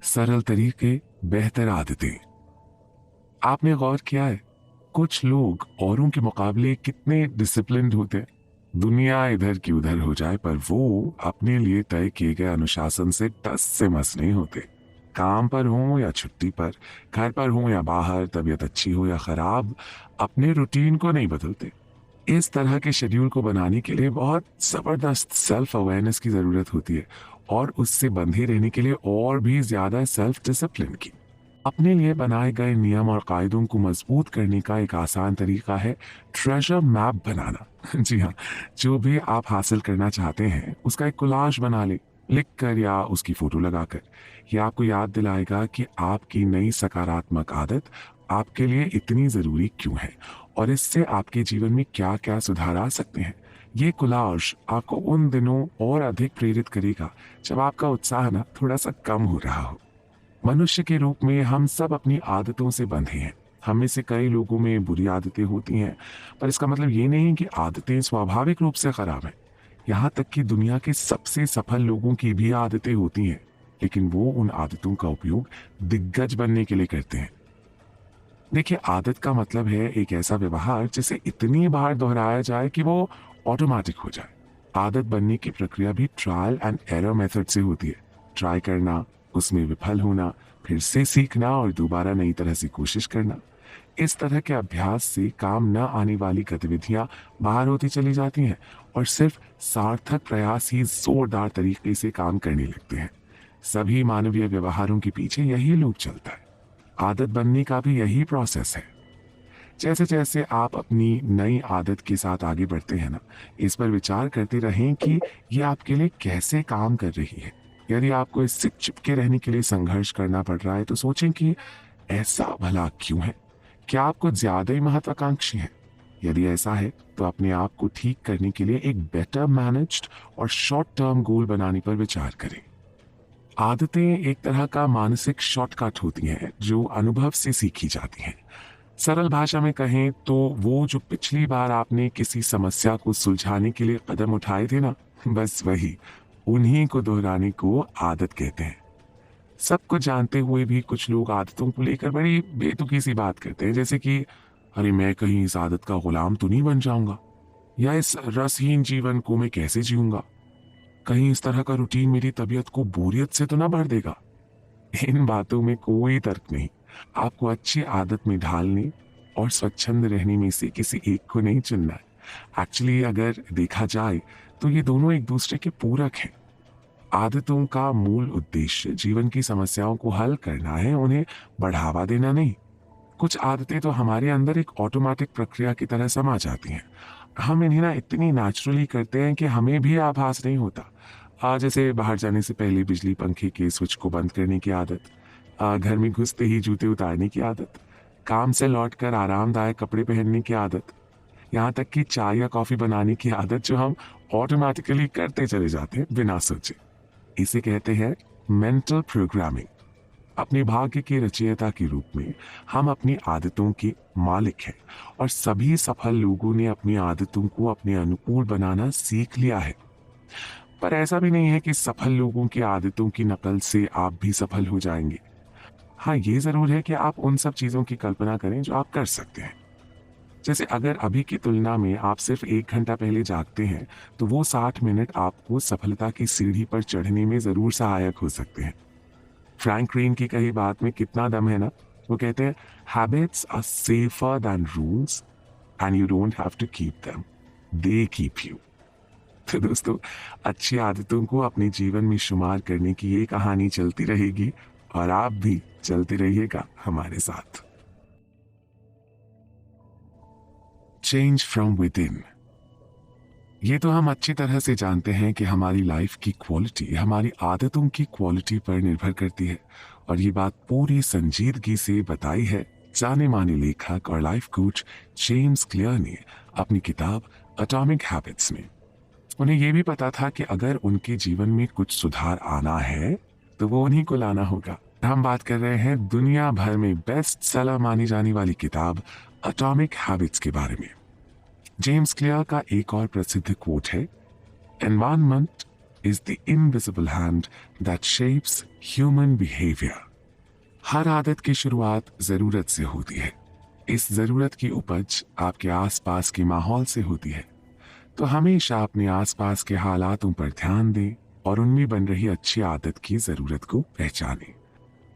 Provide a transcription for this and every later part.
सरल तरीके, बेहतर आदतें। आपने गौर किया है, कुछ लोग औरों के मुकाबले कितने डिसिप्लिन्ड होते हैं। दुनिया इधर की उधर हो जाए पर वो अपने लिए तय किए गए अनुशासन से टस से मस नहीं होते। काम पर हो या छुट्टी पर, घर पर हो या बाहर, तबीयत अच्छी हो या खराब, अपने रूटीन को नहीं बदलते। इस तरह के शेड्यूल को बनाने के लिए बहुत ज़बरदस्त सेल्फ अवेयरनेस की ज़रूरत होती है और उससे बंधे रहने के लिए और भी ज़्यादा सेल्फ डिसिप्लिन की। अपने लिए बनाए गए नियम और कायदों को मजबूत करने का एक आसान तरीका है ट्रेजर मैप बनाना। जी हाँ, जो भी आप हासिल करना चाहते हैं उसका एक कोलाज बना ले, लिख कर या उसकी फोटो लगाकर। यह आपको याद दिलाएगा कि आपकी नई सकारात्मक आदत आपके लिए इतनी ज़रूरी क्यों है और इससे आपके जीवन में क्या क्या सुधार आ सकते हैं। ये कोलाज आपको उन दिनों और अधिक प्रेरित करेगा जब आपका उत्साह ना थोड़ा सा कम हो रहा हो। मनुष्य के रूप में हम सब अपनी आदतों से बंधे हैं। हम में से कई लोगों में बुरी आदतें होती हैं, पर इसका मतलब ये नहीं कि आदतें स्वाभाविक रूप से खराब हैं। यहाँ तक कि दुनिया के सबसे सफल लोगों की भी आदतें होती हैं, लेकिन वो उन आदतों का उपयोग दिग्गज बनने के लिए करते हैं। देखिए, आदत का मतलब है एक ऐसा व्यवहार जिसे इतनी बार दोहराया जाए कि वो ऑटोमेटिक हो जाए। आदत बनने की प्रक्रिया भी ट्रायल एंड एरर मेथड से होती है। ट्राई करना, उसमें विफल होना, फिर से सीखना और दोबारा नई तरह से कोशिश करना। इस तरह के अभ्यास से काम न आने वाली गतिविधियां बाहर होती चली जाती हैं और सिर्फ सार्थक प्रयास ही जोरदार तरीके से काम करने लगते हैं। सभी मानवीय व्यवहारों के पीछे यही लूप चलता है। आदत बनने का भी यही प्रोसेस है। जैसे जैसे आप अपनी नई आदत के साथ आगे बढ़ते हैं ना, इस पर विचार करते रहें कि ये आपके लिए कैसे काम कर रही है। यदि आपको इससे चिपके रहने के लिए संघर्ष करना पड़ रहा है तो सोचें कि ऐसा भला क्यों है? क्या आप कुछ ज्यादा ही महत्वाकांक्षी हैं? यदि ऐसा है तो अपने आप को ठीक करने के लिए एक बेटर मैनेज्ड और शॉर्ट टर्म गोल बनाने पर विचार करें। आदतें एक तरह का मानसिक शॉर्टकट होती हैं जो अनुभव से सीखी जाती हैं। सरल भाषा में कहें तो वो जो पिछली बार आपने किसी समस्या को सुलझाने के लिए कदम उठाए थे ना, बस वही, उन्हीं को दोहराने को आदत कहते हैं। सब कुछ जानते हुए भी कुछ लोग आदतों को लेकर बड़ी बेतुकी सी बात करते हैं, जैसे कि अरे मैं कहीं इस आदत का गुलाम तो नहीं बन जाऊंगा, या इस रसहीन जीवन को मैं कैसे जीऊंगा, कहीं इस तरह का रूटीन मेरी तबीयत को बोरियत से तो ना भर देगा। इन बातों में कोई तर्क नहीं। आपको अच्छी आदत में ढालने और स्वच्छंद रहने में से किसी एक को नहीं चुनना है। एक्चुअली अगर देखा जाए तो ये दोनों एक दूसरे के पूरक हैं। आदतों का मूल उद्देश्य जीवन की समस्याओं को हल करना है, उन्हें बढ़ावा देना नहीं। कुछ आदतें तो हमारे अंदर एक ऑटोमेटिक प्रक्रिया की तरह समा जाती हैं। हम इन्हें ना इतनी नेचुरली करते हैं कि हमें भी आभास नहीं होता। जैसे बाहर जाने से पहले बिजली पंखे के स्विच को बंद करने की आदत, घर में घुसते ही जूते उतारने की आदत, काम से लौटकर आरामदायक कपड़े पहनने की आदत, यहाँ तक कि चाय या कॉफी बनाने की आदत जो हम ऑटोमेटिकली करते चले जाते हैं बिना सोचे। इसे कहते हैं मेंटल प्रोग्रामिंग। अपने भाग्य के रचयिता के रूप में हम अपनी आदतों के मालिक हैं और सभी सफल लोगों ने अपनी आदतों को अपने अनुकूल बनाना सीख लिया है। पर ऐसा भी नहीं है कि सफल लोगों की आदतों की नकल से आप भी सफल हो जाएंगे। हाँ, ये जरूर है कि आप उन सब चीजों की कल्पना करें जो आप कर सकते हैं। जैसे अगर अभी की तुलना में आप सिर्फ 1 घंटा पहले जागते हैं तो वो 60 मिनट आपको सफलता की सीढ़ी पर चढ़ने में जरूर सहायक हो सकते हैं। फ्रैंक रेन की कही बात में कितना दम है ना। वो कहते हैं habits are safer than rules and you don't have to keep them, they keep you. तो दोस्तों, अच्छी आदतों को अपने जीवन में शुमार करने की ये कहानी चलती रहेगी और आप भी चलते रहिएगा हमारे साथ। Change from with in. ये तो हम अच्छी तरह से जानते हैं कि हमारी लाइफ की क्वालिटी हमारी आदतों की क्वालिटी पर निर्भर करती है, और ये बात पूरी संजीदगी से बताई है जाने माने लेखक और लाइफ कोच जेम्स क्लियर ने अपनी किताब एटॉमिक हैबिट्स में। उन्हें यह भी पता था कि अगर उनके जीवन में कुछ सुधार आना है तो वो उन्हीं को लाना होगा। हम बात कर रहे हैं दुनिया भर में बेस्ट सेलर मानी जाने वाली किताब एटॉमिक हैबिट्स के बारे में। जेम्स क्लियर का एक और प्रसिद्ध कोट है, environment is the invisible hand that shapes human behavior. हर आदत की शुरुआत ज़रूरत से होती है। इस ज़रूरत की उपज आपके आसपास के माहौल से होती है। तो हमेशा अपने आसपास के हालातों पर ध्यान दें और उनमें बन रही अच्छी आदत की ज़रूरत को पहचानें।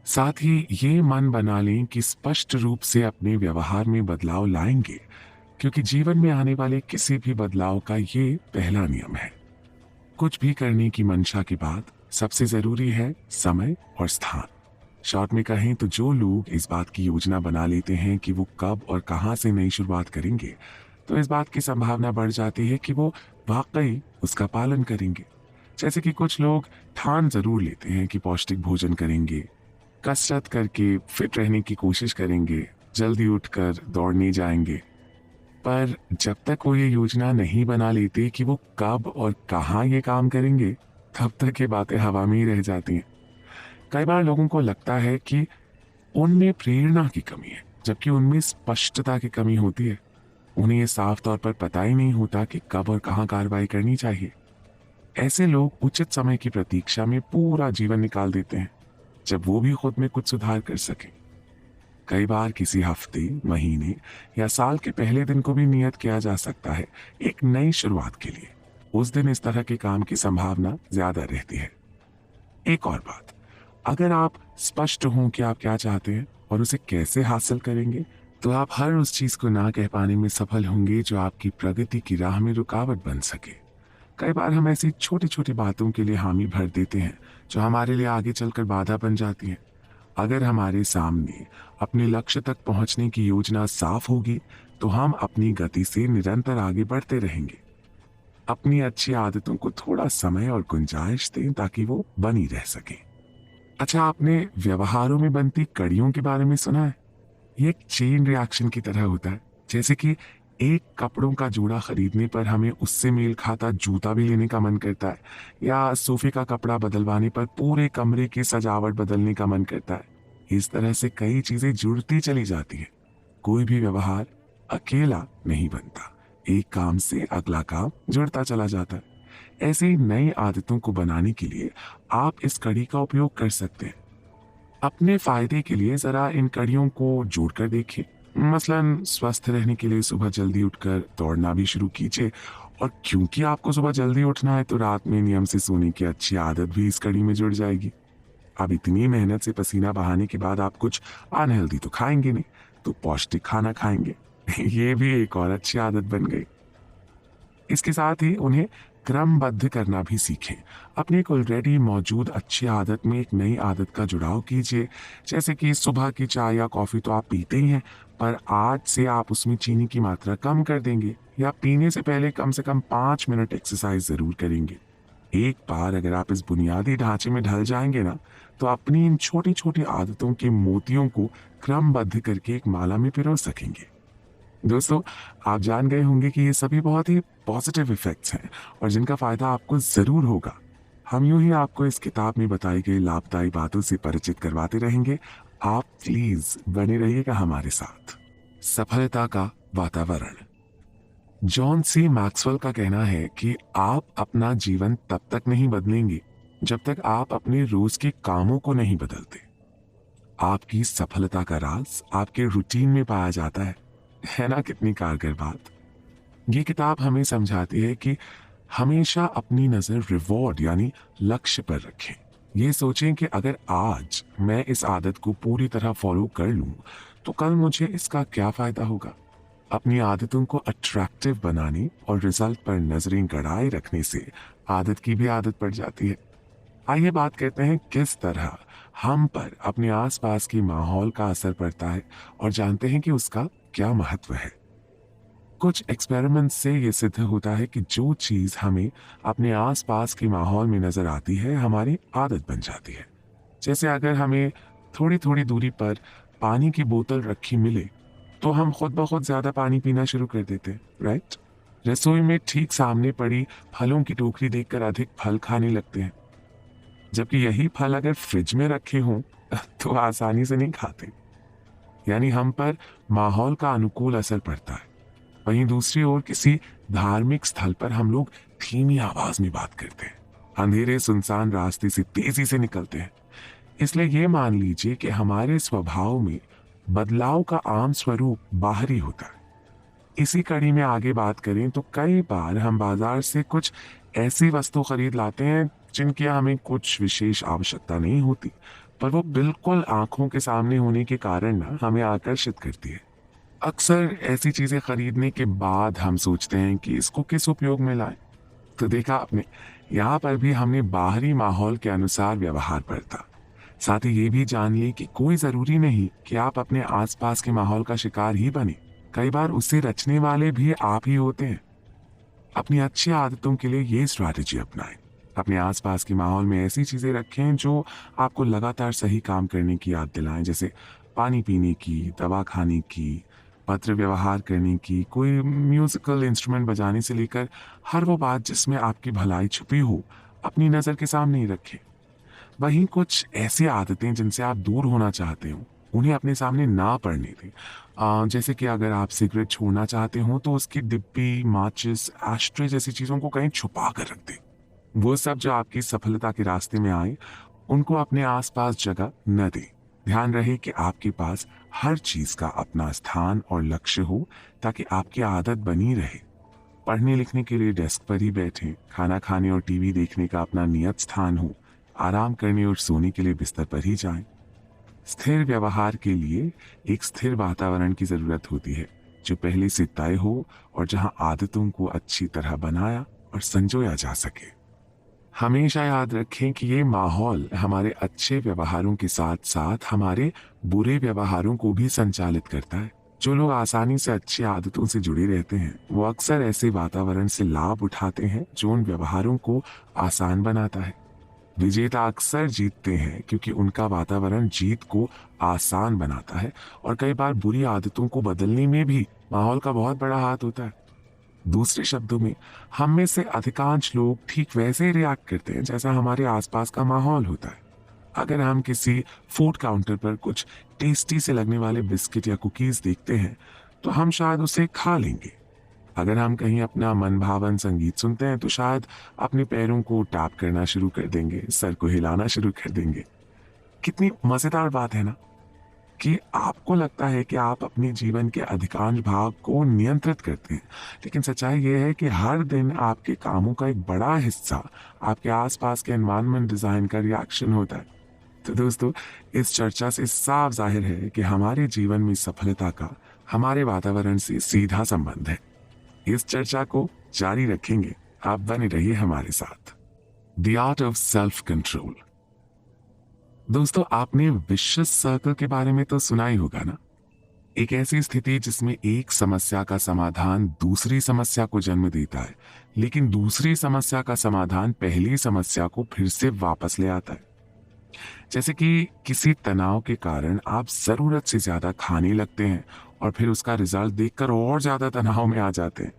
साथ ही ये मन बना लें कि स्पष्ट रूप से अपने व्यवहार में बदलाव लाएंगे, क्योंकि जीवन में आने वाले किसी भी बदलाव का ये पहला नियम है। कुछ भी करने की मंशा के बाद सबसे जरूरी है समय और स्थान। शॉर्ट में कहें तो जो लोग इस बात की योजना बना लेते हैं कि वो कब और कहां से नई शुरुआत करेंगे, तो इस बात की संभावना बढ़ जाती है कि वो वाकई उसका पालन करेंगे। जैसे कि कुछ लोग ठान जरूर लेते हैं कि पौष्टिक भोजन करेंगे, कसरत करके फिट रहने की कोशिश करेंगे, जल्दी उठकर दौड़ने जाएंगे, पर जब तक वो ये योजना नहीं बना लेते कि वो कब और कहाँ ये काम करेंगे, तब तक ये बातें हवा में ही रह जाती हैं। कई बार लोगों को लगता है कि उनमें प्रेरणा की कमी है, जबकि उनमें स्पष्टता की कमी होती है। उन्हें ये साफ तौर पर पता ही नहीं होता कि कब और कहाँ कार्रवाई करनी चाहिए। ऐसे लोग उचित समय की प्रतीक्षा में पूरा जीवन निकाल देते हैं, जब वो भी खुद में कुछ सुधार कर सकें। कई बार किसी हफ्ते, महीने या साल के पहले दिन को भी नियत किया जा सकता है एक नई शुरुआत के लिए। उस दिन इस तरह के काम की संभावना ज्यादा रहती है। एक और बात, अगर आप स्पष्ट हों कि आप क्या चाहते हैं और उसे कैसे हासिल करेंगे, तो आप हर उस चीज को ना कह पाने में सफल होंगे जो आपकी प्रगति की राह में रुकावट बन सके। कई बार हम ऐसी छोटी छोटी बातों के लिए हामी भर देते हैं जो हमारे लिए आगे चलकर बाधा बन जाती हैं। अगर हमारे सामने अपने लक्ष्य तक पहुंचने की योजना साफ होगी, तो हम अपनी गति से निरंतर आगे बढ़ते रहेंगे। अपनी अच्छी आदतों को थोड़ा समय और गुंजाइश दें ताकि वो बनी रह सके। अच्छा, आपने व्यवहारों में बनती कड़ियों के बारे में सुना है? ये एक चेन रिएक्शन की तरह होता है। जैसे कि एक कपड़ों का जोड़ा खरीदने पर हमें उससे मेल खाता जूता भी लेने का मन करता है, या सोफे का कपड़ा बदलवाने पर पूरे कमरे की सजावट बदलने का मन करता है। इस तरह से कई चीजें जुड़ती चली जाती हैं। कोई भी व्यवहार अकेला नहीं बनता, एक काम से अगला काम जुड़ता चला जाता है। ऐसी नई आदतों को बनाने के लिए आप इस कड़ी का उपयोग कर सकते हैं। अपने फायदे के लिए जरा इन कड़ियों को जोड़कर देखिए। मसलन स्वस्थ रहने के लिए सुबह जल्दी उठकर दौड़ना भी शुरू कीजिए, और क्योंकि आपको सुबह जल्दी उठना है तो रात में नियम से सोने की अच्छी आदत भी इस कड़ी में जुड़ जाएगी। अब इतनी मेहनत से पसीना बहाने के बाद आप कुछ अनहेल्दी तो खाएंगे नहीं, तो पौष्टिक खाना खाएंगे। ये भी एक और अच्छी आदत बन गई। इसके साथ ही उन्हें क्रमबद्ध करना भी सीखें। अपनी एक ऑलरेडी मौजूद अच्छी आदत में एक नई आदत का जुड़ाव कीजिए। जैसे कि सुबह की चाय या कॉफ़ी तो आप पीते ही हैं, पर आज से आप उसमें चीनी की मात्रा कम कर देंगे, या पीने से पहले कम से कम 5 मिनट एक्सरसाइज ज़रूर करेंगे। एक बार अगर आप इस बुनियादी ढांचे में ढल जाएंगे ना, तो अपनी इन छोटी छोटी आदतों के मोतियों को क्रमबद्ध करके एक माला में पिरो सकेंगे। दोस्तों, आप जान गए होंगे कि ये सभी बहुत ही पॉजिटिव इफेक्ट्स हैं और जिनका फायदा आपको जरूर होगा। हम यूं ही आपको इस किताब में बताई गई लाभदायी बातों से परिचित करवाते रहेंगे। आप प्लीज बने रहिएगा हमारे साथ। सफलता का वातावरण। जॉन सी मैक्सवेल का कहना है कि आप अपना जीवन तब तक नहीं बदलेंगे जब तक आप अपने रोज के कामों को नहीं बदलते। आपकी सफलता का राज आपके रूटीन में पाया जाता है ना? कितनी कारगर बात। ये किताब हमें समझाती है कि हमेशा अपनी नजर रिवॉर्ड यानी लक्ष्य पर रखें। ये सोचें कि अगर आज मैं इस आदत को पूरी तरह फॉलो कर लूं, तो कल मुझे इसका क्या फायदा होगा। अपनी आदतों को अट्रैक्टिव बनाने और रिजल्ट पर नजरें गड़ाए रखने से आदत की भी आदत पड़ जाती है। आइए बात करते हैं किस तरह हम पर अपने आसपास के माहौल का असर पड़ता है और जानते हैं कि उसका क्या महत्व है। कुछ एक्सपेरिमेंट से ये सिद्ध होता है कि जो चीज हमें अपने आसपास के माहौल में नजर आती है, हमारी आदत बन जाती है। जैसे अगर हमें थोड़ी थोड़ी दूरी पर पानी की बोतल रखी मिले, तो हम खुद ब खुद ज्यादा पानी पीना शुरू कर देते हैं, राइट? रसोई में ठीक सामने पड़ी फलों की टोकरी देखकर अधिक फल खाने लगते हैं, जबकि यही फल अगर फ्रिज में रखे हों तो आसानी से नहीं खाते। यानी हम पर माहौल का अनुकूल असर पड़ता है। वहीं दूसरी ओर किसी धार्मिक स्थल पर हम लोग धीमी आवाज में बात करते हैं, अंधेरे सुनसान रास्ते से तेजी से निकलते हैं। इसलिए ये मान लीजिए कि हमारे स्वभाव में बदलाव का आम स्वरूप बाहरी होता है। इसी कड़ी में आगे बात करें तो कई बार हम बाजार से कुछ ऐसी वस्तु खरीद लाते हैं जिनकी हमें कुछ विशेष आवश्यकता नहीं होती, पर वो बिल्कुल आंखों के सामने होने के कारण ना हमें आकर्षित करती है। अक्सर ऐसी चीजें खरीदने के बाद हम सोचते हैं कि इसको किस उपयोग में लाएं। तो देखा आपने, यहाँ पर भी हमने बाहरी माहौल के अनुसार व्यवहार बरता। साथ ही ये भी जान ली कि कोई जरूरी नहीं कि आप अपने आसपास के माहौल का शिकार ही बने। कई बार उसे रचने वाले भी आप ही होते हैं। अपनी अच्छी आदतों के लिए ये स्ट्रैटेजी अपनाएं। अपने आसपास के माहौल में ऐसी चीजें रखें जो आपको लगातार सही काम करने की याद दिलाएं, जैसे पानी पीने की, दवा खाने की, पत्र व्यवहार करने की, कोई म्यूजिकल इंस्ट्रूमेंट बजाने से लेकर हर वो बात जिसमें आपकी भलाई छुपी हो, अपनी नज़र के सामने ही रखें। वहीं कुछ ऐसी आदतें जिनसे आप दूर होना चाहते हो, उन्हें अपने सामने ना पड़ने दें। जैसे कि अगर आप सिगरेट छोड़ना चाहते हो तो उसकी डिब्बी, माचिस, एस्ट्रे जैसी चीज़ों को कहीं छुपा कर रख दें। वो सब जो आपकी सफलता के रास्ते में आए, उनको अपने आसपास जगह न दें। ध्यान रहे कि आपके पास हर चीज का अपना स्थान और लक्ष्य हो, ताकि आपकी आदत बनी रहे। पढ़ने लिखने के लिए डेस्क पर ही बैठें, खाना खाने और टीवी देखने का अपना नियत स्थान हो, आराम करने और सोने के लिए बिस्तर पर ही जाएं। स्थिर व्यवहार के लिए एक स्थिर वातावरण की जरूरत होती है, जो पहले से तय हो और जहां आदतों को अच्छी तरह बनाया और संजोया जा सके। हमेशा याद रखें कि ये माहौल हमारे अच्छे व्यवहारों के साथ साथ हमारे बुरे व्यवहारों को भी संचालित करता है। जो लोग आसानी से अच्छी आदतों से जुड़े रहते हैं, वो अक्सर ऐसे वातावरण से लाभ उठाते हैं जो उन व्यवहारों को आसान बनाता है। विजेता अक्सर जीतते हैं क्योंकि उनका वातावरण जीत को आसान बनाता है, और कई बार बुरी आदतों को बदलने में भी माहौल का बहुत बड़ा हाथ होता है। दूसरे शब्दों में, हम में से अधिकांश लोग ठीक वैसे ही रिएक्ट करते हैं जैसा हमारे आसपास का माहौल होता है। अगर हम किसी फूड काउंटर पर कुछ टेस्टी से लगने वाले बिस्किट या कुकीज देखते हैं तो हम शायद उसे खा लेंगे। अगर हम कहीं अपना मनभावन संगीत सुनते हैं तो शायद अपने पैरों को टैप करना शुरू कर देंगे, सर को हिलाना शुरू कर देंगे। कितनी मजेदार बात है ना, कि आपको लगता है कि आप अपने जीवन के अधिकांश भाग को नियंत्रित करते हैं, लेकिन सच्चाई यह है कि हर दिन आपके कामों का एक बड़ा हिस्सा आपके आसपास के एनवायरनमेंट डिजाइन का रिएक्शन होता है। तो दोस्तों, इस चर्चा से साफ जाहिर है कि हमारे जीवन में सफलता का हमारे वातावरण से सीधा संबंध है। इस चर्चा को जारी रखेंगे, आप बने रहिए हमारे साथ। The art of self control. दोस्तों, आपने विशिष्ट सर्कल के बारे में तो सुना ही होगा ना। एक ऐसी स्थिति जिसमें एक समस्या का समाधान दूसरी समस्या को जन्म देता है, लेकिन दूसरी समस्या का समाधान पहली समस्या को फिर से वापस ले आता है। जैसे कि किसी तनाव के कारण आप जरूरत से ज्यादा खाने लगते हैं और फिर उसका रिजल्ट देखकर और ज्यादा तनाव में आ जाते हैं,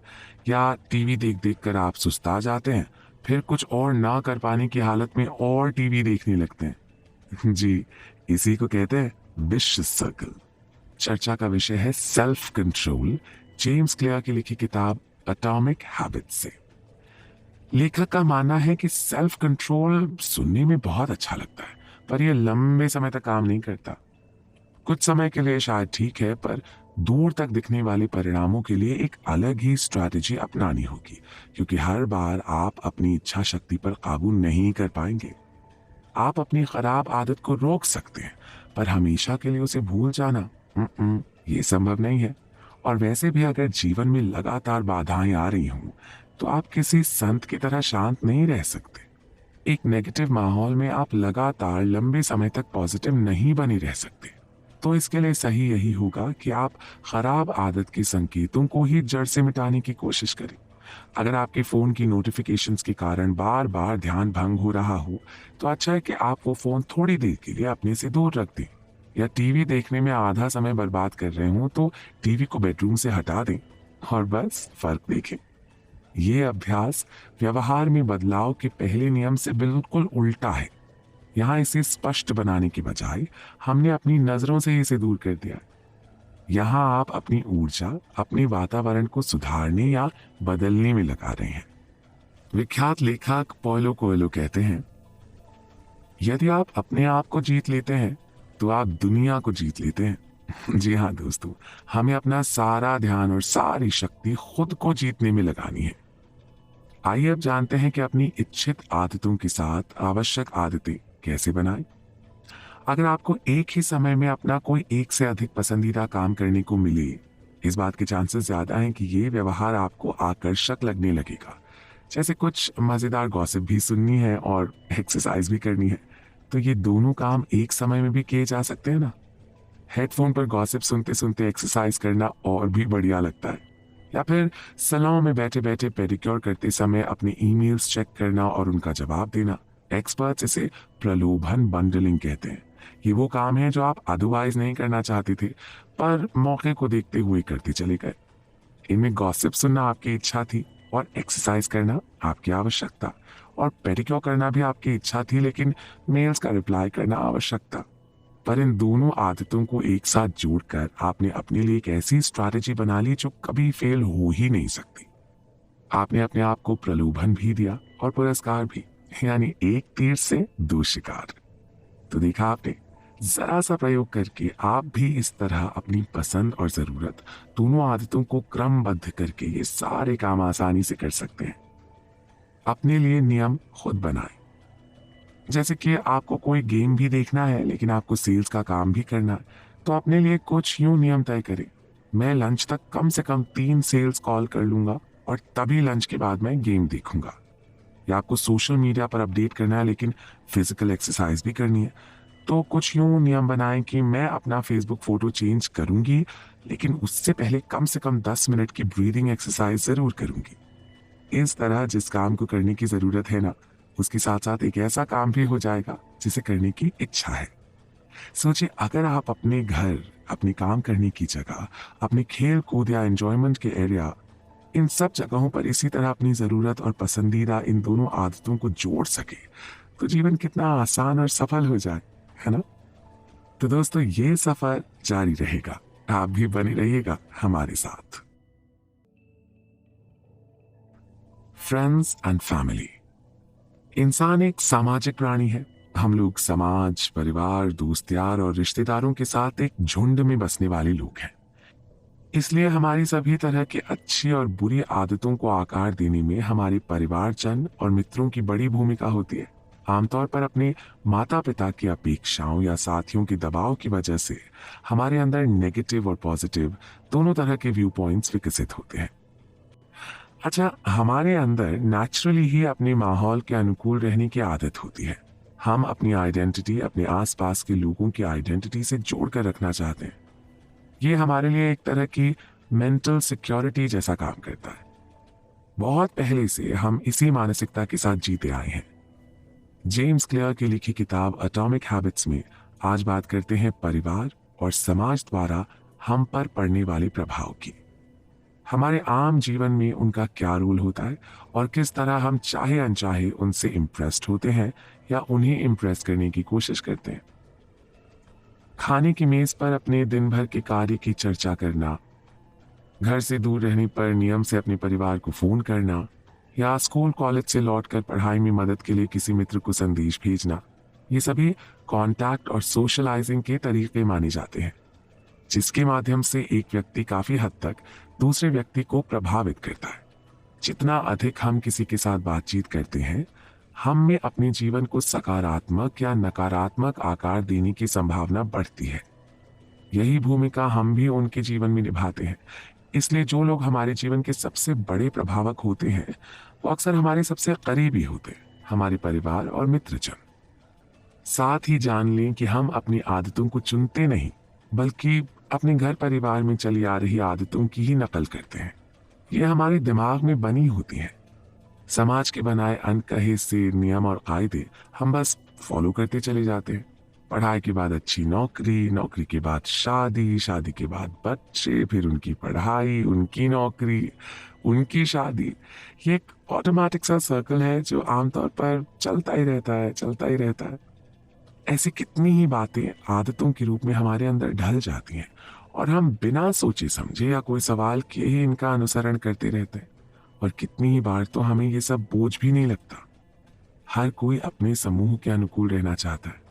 या टीवी देख देख कर आप सुस्ता जाते हैं, फिर कुछ और ना कर पाने की हालत में और टीवी देखने लगते हैं। जी, इसी को कहते हैं विशिष्ट सर्कल। चर्चा का विषय है सेल्फ कंट्रोल, जेम्स क्लियर की लिखी किताब एटॉमिक हैबिट्स से। लेखक का मानना है कि सेल्फ कंट्रोल सुनने में बहुत अच्छा लगता है, पर यह लंबे समय तक काम नहीं करता। कुछ समय के लिए शायद ठीक है, पर दूर तक दिखने वाले परिणामों के लिए एक अलग ही स्ट्रैटेजी अपनानी होगी, क्योंकि हर बार आप अपनी इच्छा शक्ति पर काबू नहीं कर पाएंगे। आप अपनी खराब आदत को रोक सकते हैं, पर हमेशा के लिए उसे भूल जाना ये संभव नहीं है। और वैसे भी अगर जीवन में लगातार बाधाएं आ रही हों, तो आप किसी संत की तरह शांत नहीं रह सकते। एक नेगेटिव माहौल में आप लगातार लंबे समय तक पॉजिटिव नहीं बने रह सकते। तो इसके लिए सही यही होगा कि आप खराब आदत के संकेतों को ही जड़ से मिटाने की कोशिश करें। अगर आपके फोन की नोटिफिकेशंस के कारण बार बार ध्यान भंग हो रहा हो, तो अच्छा है कि आप वो फोन थोड़ी देर के लिए अपने से दूर रख दें। या टीवी देखने में आधा समय बर्बाद कर रहे हो तो टीवी को बेडरूम से हटा दें और बस फर्क देखें। ये अभ्यास व्यवहार में बदलाव के पहले नियम से बिल्कुल उल्टा है। यहाँ इसे स्पष्ट बनाने के बजाय हमने अपनी नजरों से इसे दूर कर दिया। यहाँ आप अपनी ऊर्जा अपने वातावरण को सुधारने या बदलने में लगा रहे हैं। विख्यात लेखक पॉलो कोएल्हो कहते हैं, यदि आप अपने आप को जीत लेते हैं तो आप दुनिया को जीत लेते हैं। जी हाँ दोस्तों, हमें अपना सारा ध्यान और सारी शक्ति खुद को जीतने में लगानी है। आइए अब जानते हैं कि अपनी इच्छित आदतों के साथ आवश्यक आदतें कैसे बनाएं। अगर आपको एक ही समय में अपना कोई एक से अधिक पसंदीदा काम करने को मिले, इस बात के चांसेस ज्यादा हैं कि ये व्यवहार आपको आकर्षक लगने लगेगा। जैसे कुछ मजेदार गॉसिप भी सुननी है और एक्सरसाइज भी करनी है, तो ये दोनों काम एक समय में भी किए जा सकते हैं ना। हेडफोन पर गॉसिप सुनते सुनते एक्सरसाइज करना और भी बढ़िया लगता है, या फिर सैलून में बैठे बैठे पेडिक्योर करते समय अपने ईमेल्स चेक करना और उनका जवाब देना। एक्सपर्ट्स इसे प्रलोभन बंडलिंग कहते हैं। ये वो काम है जो आप अदरवाइज नहीं करना चाहते थे, पर मौके को देखते हुए करते चले गए। इनमें गॉसिप सुनना आपकी इच्छा थी और एक्सरसाइज करना आपकी आवश्यकता, और पेडिक्योर करना भी आपकी इच्छा थी, लेकिन मेल्स का रिप्लाई करना आवश्यक था। पर इन दोनों आदतों को एक साथ जोड़कर आपने अपने लिए एक ऐसी स्ट्रैटेजी बना ली जो कभी फेल हो ही नहीं सकती। आपने अपने आप को प्रलोभन भी दिया और पुरस्कार भी, यानी एक तीर से दो शिकार। तो देखा आपने, जरा सा प्रयोग करके आप भी इस तरह अपनी पसंद और जरूरत दोनों आदतों को क्रमबद्ध करके ये सारे काम आसानी से कर सकते हैं। अपने लिए नियम खुद बनाएं। जैसे कि आपको कोई गेम भी देखना है लेकिन आपको सेल्स का काम भी करना है, तो अपने लिए कुछ यूं नियम तय करें। मैं लंच तक कम से कम 3 सेल्स कॉल कर लूंगा और तभी लंच के बाद मैं गेम देखूंगा। या आपको सोशल मीडिया पर अपडेट करना है लेकिन फिजिकल एक्सरसाइज भी करनी है, तो कुछ यूं नियम बनाएं कि मैं अपना फेसबुक फोटो चेंज करूंगी लेकिन उससे पहले कम से कम 10 मिनट की ब्रीदिंग एक्सरसाइज जरूर करूंगी। इस तरह जिस काम को करने की जरूरत है ना, उसके साथ साथ एक ऐसा काम भी हो जाएगा जिसे करने की इच्छा है। सोचिए, अगर आप अपने घर, अपनी काम करने की जगह, अपने खेल कूद या एंजॉयमेंट के एरिया, इन सब जगहों पर इसी तरह अपनी जरूरत और पसंदीदा इन दोनों आदतों को जोड़ सके, तो जीवन कितना आसान और सफल हो जाए, है ना। तो दोस्तों, ये सफर जारी रहेगा, आप भी बने रहिएगा हमारे साथ। Friends and family. इंसान एक सामाजिक प्राणी है। हम लोग समाज, परिवार, दोस्त यार और रिश्तेदारों के साथ एक झुंड में बसने वाले लोग हैं। इसलिए हमारी सभी तरह की अच्छी और बुरी आदतों को आकार देने में हमारे परिवारजन और मित्रों की बड़ी भूमिका होती है। आमतौर पर अपने माता पिता की अपेक्षाओं या साथियों के दबाव की वजह से हमारे अंदर नेगेटिव और पॉजिटिव दोनों तरह के व्यू पॉइंट्स विकसित होते हैं। अच्छा, हमारे अंदर नेचुरली ही अपने माहौल के अनुकूल रहने की आदत होती है। हम अपनी आइडेंटिटी अपने आसपास के लोगों की आइडेंटिटी से जोड़कर रखना चाहते हैं। ये हमारे लिए एक तरह की मेंटल सिक्योरिटी जैसा काम करता है। बहुत पहले से हम इसी मानसिकता के साथ जीते आए हैं। जेम्स क्लियर की लिखी किताब एटॉमिक हैबिट्स में आज बात करते हैं परिवार और समाज द्वारा हम पर पड़ने वाले प्रभाव की। हमारे आम जीवन में उनका क्या रोल होता है और किस तरह हम चाहे अनचाहे उनसे इम्प्रेस्ड होते हैं या उन्हें इम्प्रेस करने की कोशिश करते हैं। खाने की मेज पर अपने दिन भर के कार्य की चर्चा करना, घर से दूर रहने पर नियम से अपने परिवार को फोन करना, या स्कूल कॉलेज से लौटकर पढ़ाई में मदद के लिए किसी मित्र को संदेश भेजना, ये सभी कॉन्टैक्ट और सोशलाइजिंग के तरीके माने जाते हैं, जिसके माध्यम से एक व्यक्ति काफी हद तक दूसरे व्यक्ति को प्रभावित करता है। जितना अधिक हम किसी के साथ बातचीत करते हैं, हम में अपने जीवन को सकारात्मक या नकारात्मक आकार देने की संभावना बढ़ती है। यही भूमिका हम भी उनके जीवन में निभाते हैं। इसलिए जो लोग हमारे जीवन के सबसे बड़े प्रभावक होते हैं, वो अक्सर हमारे सबसे करीबी होते हैं, हमारे परिवार और मित्रजन। साथ ही जान लें कि हम अपनी आदतों को चुनते नहीं, बल्कि अपने घर परिवार में चली आ रही आदतों की ही नकल करते हैं। ये हमारे दिमाग में बनी होती हैं। समाज के बनाए अनकहे से नियम और कायदे हम बस फॉलो करते चले जाते हैं। पढ़ाई के बाद अच्छी नौकरी, नौकरी के बाद शादी, शादी के बाद बच्चे, फिर उनकी पढ़ाई, उनकी नौकरी, उनकी शादी। ये एक ऑटोमेटिक सा सर्कल है जो आमतौर पर चलता ही रहता है, चलता ही रहता है। ऐसी कितनी ही बातें आदतों के रूप में हमारे अंदर ढल जाती हैं और हम बिना सोचे समझे या कोई सवाल किए ही इनका अनुसरण करते रहते हैं। और कितनी ही बार तो हमें ये सब बोझ भी नहीं लगता। हर कोई अपने समूह के अनुकूल रहना चाहता है।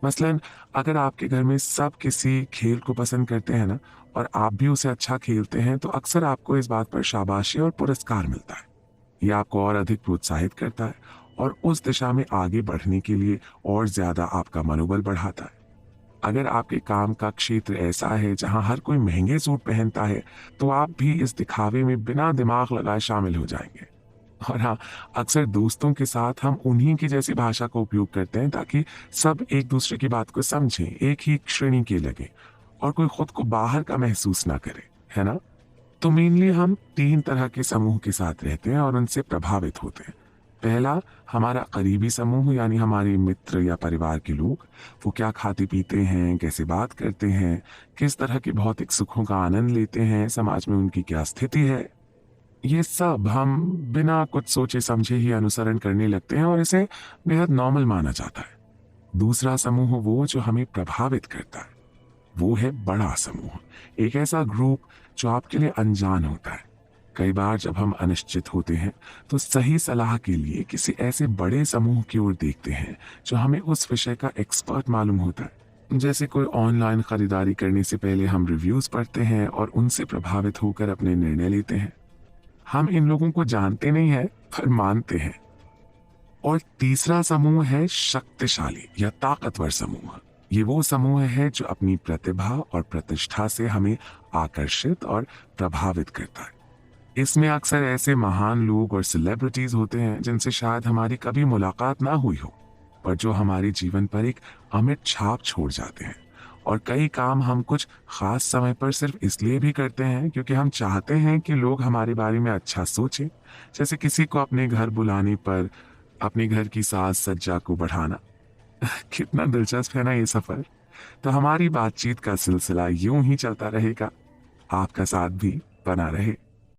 मसलन अगर आपके घर में सब किसी खेल को पसंद करते हैं ना, और आप भी उसे अच्छा खेलते हैं, तो अक्सर आपको इस बात पर शाबाशी और पुरस्कार मिलता है। ये आपको और अधिक प्रोत्साहित करता है और उस दिशा में आगे बढ़ने के लिए और ज्यादा आपका मनोबल बढ़ाता है। अगर आपके काम का क्षेत्र ऐसा है जहां हर कोई महंगे सूट पहनता है, तो आप भी इस दिखावे में बिना दिमाग लगाए शामिल हो जाएंगे। और हाँ, अक्सर दोस्तों के साथ हम उन्हीं की जैसी भाषा का उपयोग करते हैं ताकि सब एक दूसरे की बात को समझें, एक ही श्रेणी के लगे और कोई खुद को बाहर का महसूस ना करे, है ना? तो मेनली हम 3 तरह के समूह के साथ रहते हैं और उनसे प्रभावित होते हैं। पहला, हमारा करीबी समूह यानी हमारे मित्र या परिवार के लोग। वो क्या खाते पीते हैं, कैसे बात करते हैं, किस तरह के भौतिक सुखों का आनंद लेते हैं, समाज में उनकी क्या स्थिति है, ये सब हम बिना कुछ सोचे समझे ही अनुसरण करने लगते हैं और इसे बेहद नॉर्मल माना जाता है। दूसरा समूह वो जो हमें प्रभावित करता है, वो है बड़ा समूह, एक ऐसा ग्रुप जो आपके लिए अनजान होता है। कई बार जब हम अनिश्चित होते हैं तो सही सलाह के लिए किसी ऐसे बड़े समूह की ओर देखते हैं जो हमें उस विषय का एक्सपर्ट मालूम होता है। जैसे कोई ऑनलाइन खरीदारी करने से पहले हम रिव्यूज पढ़ते हैं और उनसे प्रभावित होकर अपने निर्णय लेते हैं। हम इन लोगों को जानते नहीं हैं पर मानते हैं। और तीसरा समूह है शक्तिशाली या ताकतवर समूह। ये वो समूह है जो अपनी प्रतिभा और प्रतिष्ठा से हमें आकर्षित और प्रभावित करता है। इसमें अक्सर ऐसे महान लोग और सेलिब्रिटीज होते हैं जिनसे शायद हमारी कभी मुलाकात ना हुई हो, पर जो हमारे जीवन पर एक अमिट छाप छोड़ जाते हैं। और कई काम हम कुछ खास समय पर सिर्फ इसलिए भी करते हैं क्योंकि हम चाहते हैं कि लोग हमारे बारे में अच्छा सोचें। जैसे किसी को अपने घर बुलाने पर अपने घर की साज सज्जा को बढ़ाना। कितना दिलचस्प है ना ये सफर। तो हमारी बातचीत का सिलसिला यूं ही चलता रहेगा। आपका साथ भी बना रहे।